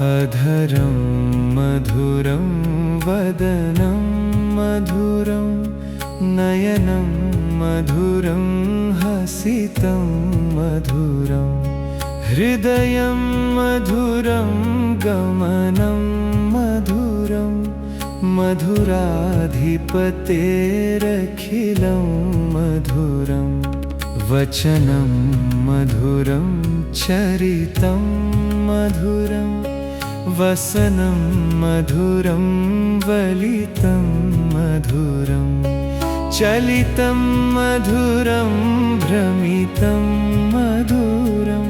अधरं मधुरं वदनं मधुरं नयनं मधुरं हसितं मधुरं हृदयं मधुरं गमनं मधुरं मधुराधिपतेरखिलं मधुरं वचनं मधुरं चरितं मधुरं वसनं मधुरं वलितं मधुरं चलितं मधुरं भ्रमितं मधुरं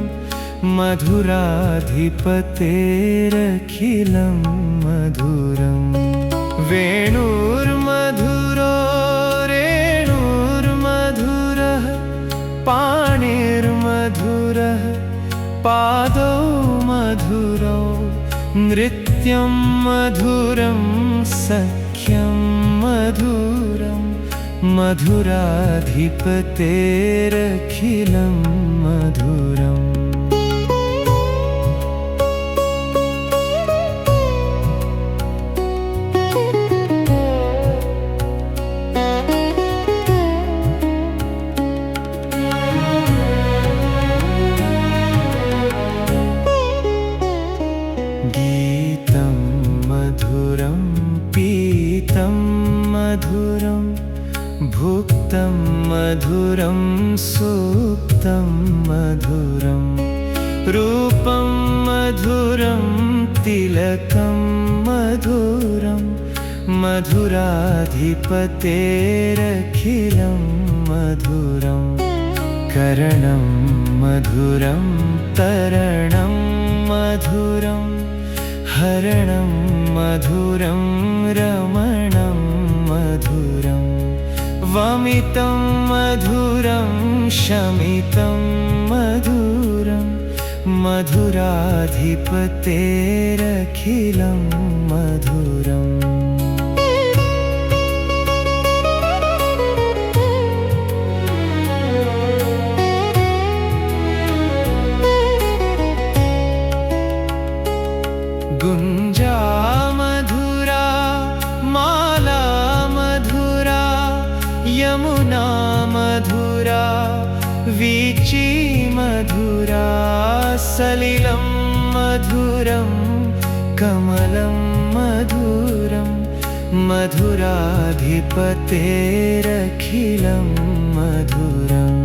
मधुराधिपतेरखिलं मधुरं वेणुर्मधुरो रेणुर्मधुरः पाणिर्मधुरः पादौ मधुरौ नृत्यं मधुरं सख्यं मधुरं मधुराधिपतेरखिलं मधुरम् गीतं मधुरं पीतं मधुरं भुक्तं मधुरं सुप्तं मधुरं रूपं मधुरं तिलकं मधुरं मधुराधिपतेरखिलं मधुरं करणं मधुरं तरणं मधुरं हरणं मधुरं रमणं मधुरं वमितं मधुरं शमितं मधुरं मधुराधिपतेरखिलं मधुरम् गुञ्जा मधुरा माला मधुरा यमुना मधुरा वीची मधुरा सलिलं मधुरं कमलं मधुरं मधुराधिपतेरखिलं मधुरम्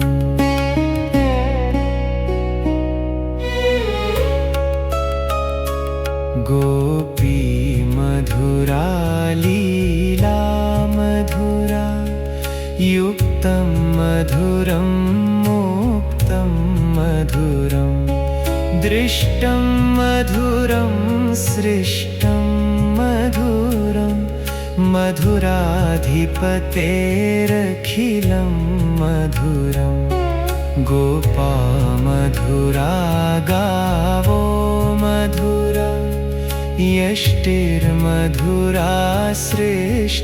गोपी मधुरा लीला मधुरा युक्तं मधुरं मुक्तं मधुरं दृष्टं मधुरं सृष्टं मधुरं मधुराधिपतेरखिलं मधुरं गोपा मधुरा गावो मधुरा यष्टिर्मधुरा सृष्टिर्मधुरा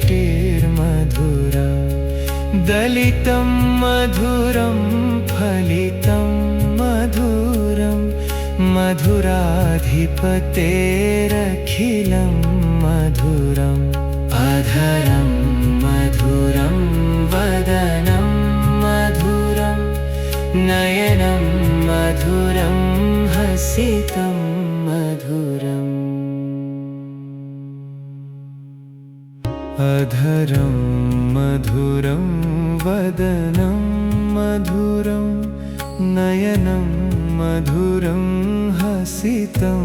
दलितं मधुरं फलितं मधुरं मधुराधिपतेरखिलं मधुरम् अधरं मधुरं वदनं मधुरं नयनं मधुरं हसितं मधुरम् अधरं मधुरं वदनं मधुरं नयनं मधुरं हसितं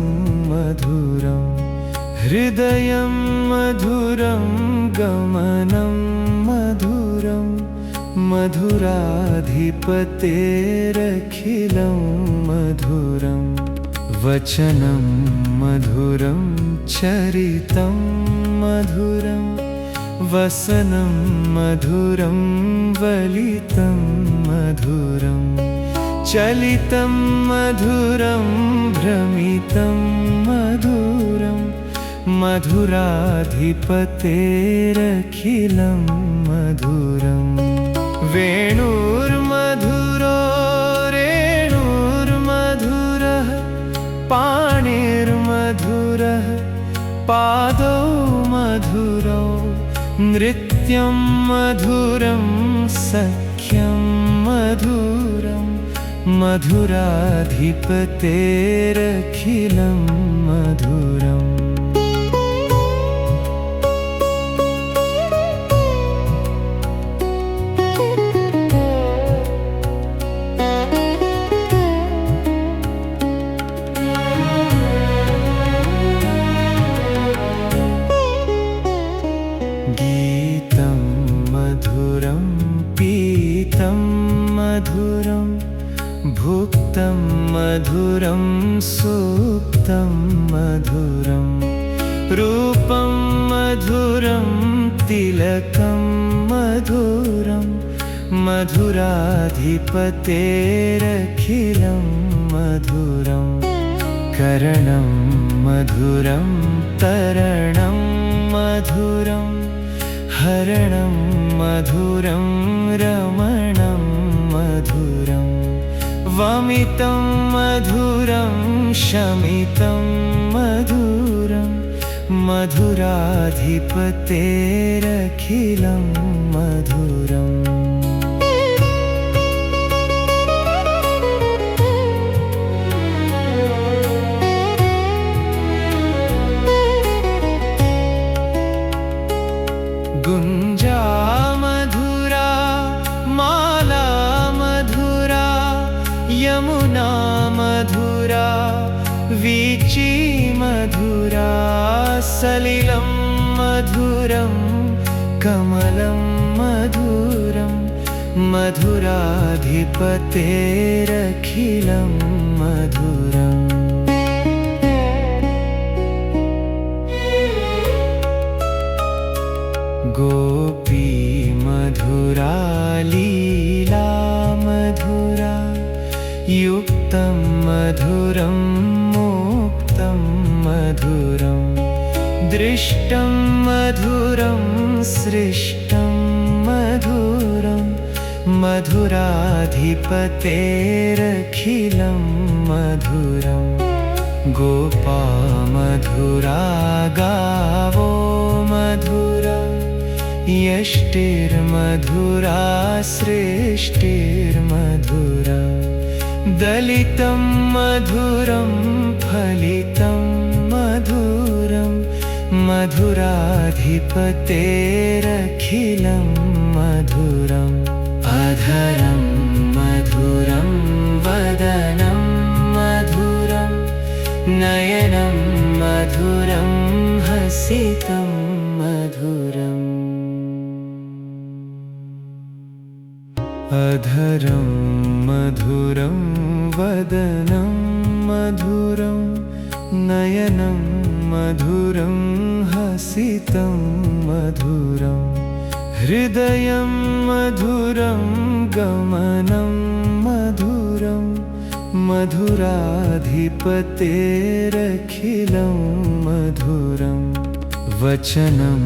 मधुरं हृदयं मधुरं गमनं मधुरं मधुराधिपतेरखिलं मधुरं वचनं मधुरं चरितं मधुरं वसनं मधुरं वलितं मधुरं चलितं मधुरं भ्रमितं मधुरं मधुराधिपतेरखिलं मधुरं वेणुर्मधुरो रेणुर्मधुरः पाणिर्मधुरः पादौ मधुरौ नृत्यं मधुरं सख्यं मधुरं मधुराधिपतेरखिलं मधुरम् गीतं मधुरं पीतं मधुरं भुक्तं मधुरं सुप्तं मधुरं रूपं मधुरं तिलकं मधुरं मधुराधिपतेरखिलं मधुरं करणं मधुरं तरणं मधुरं हरणं मधुरं रमणं मधुरं वमितं मधुरं शमितं मधुरं मधुराधिपतेरखिलं मधुरम् गुञ्जा मधुरा माला मधुरा यमुना मधुरा वीची मधुरा सलिलं मधुरं कमलं मधुरं मधुराधिपतेरखिलं मधुरम् गोपी मधुरा लीला मधुरा युक्तं मधुरं मुक्तं मधुरं दृष्टं मधुरं सृष्टं मधुरं मधुराधिपतेरखिलं मधुरं गोपा मधुरा गावो मधुरा यष्टिर्मधुरा सृष्टिर्मधुरा दलितं मधुरं फलितं मधुरं मधुराधिपतेरखिलं मधुरम् अधरं मधुरं वदनं मधुरं नयनं मधुरं हसितं मधुरम् अधरं मधुरं वदनं मधुरं नयनं मधुरं हसितं मधुरं हृदयं मधुरं गमनं मधुरं मधुराधिपतेरखिलं मधुरं वचनं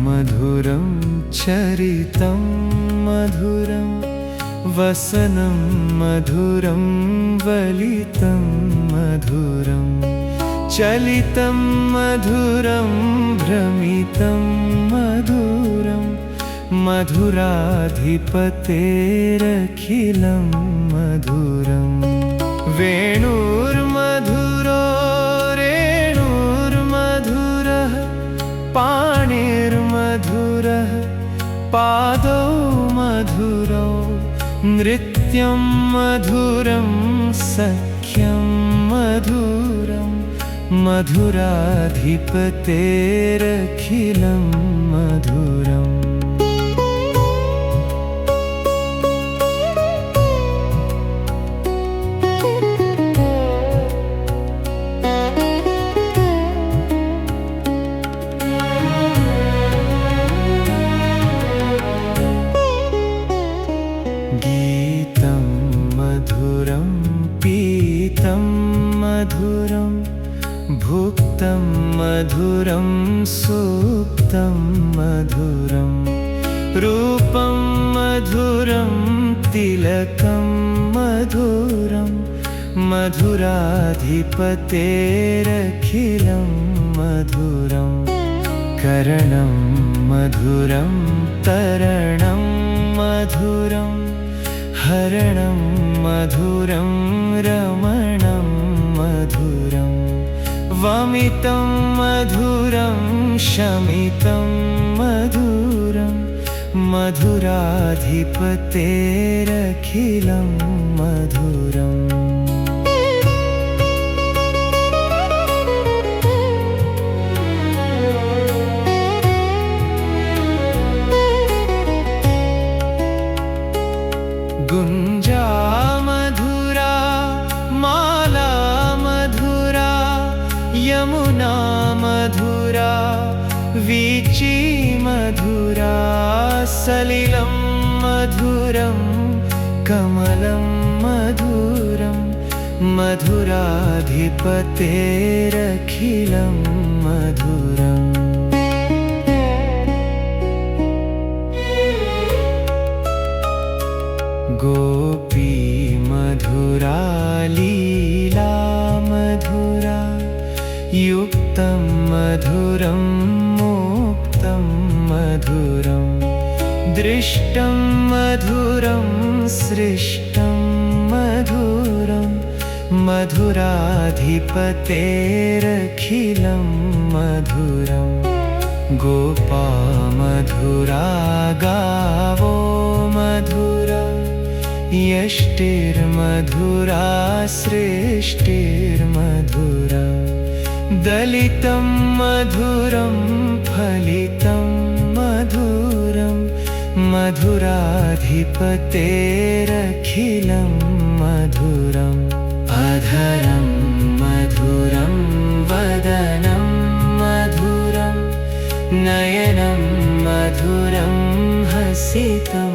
मधुरं चरितं मधुरं वसनं मधुरं वलितं मधुरं चलितं मधुरं भ्रमितं मधुरं मधुराधिपतेरखिलं मधुरम् वेणुर्मधुरो रेणुर्मधुरः पाणिर्मधुरः पादौ मधुरौ नृत्यं मधुरं सख्यं मधुरं मधुराधिपतेरखिलं मधुरम् गीतं मधुरं पीतं मधुरं भुक्तं मधुरं सुप्तं मधुरं रूपं मधुरं तिलकं मधुरं मधुराधिपतेरखिलं मधुरं करणं मधुरं तरणं मधुरं हरणं मधुरं रमणं मधुरं वमितं मधुरं शमितं मधुरं मधुराधिपतेरखिलं मधुरम् गुञ्जा मधुरा माला मधुरा यमुना मधुरा वीची मधुरा सलिलं मधुरं कमलं मधुरं मधुराधिपतेरखिलं मधुरम् गोपी मधुरा लीला मधुरा युक्तं मधुरं मुक्तं मधुरं दृष्टं मधुरं सृष्टं मधुरं मधुराधिपतेरखिलं मधुरं गोपा मधुरा गावो मधुरा यष्टिर्मधुरा सृष्टिर्मधुरा दलितं मधुरं फलितं मधुरं मधुराधिपतेरखिलं मधुरम् अधरं मधुरं वदनं मधुरं नयनं मधुरं हसितं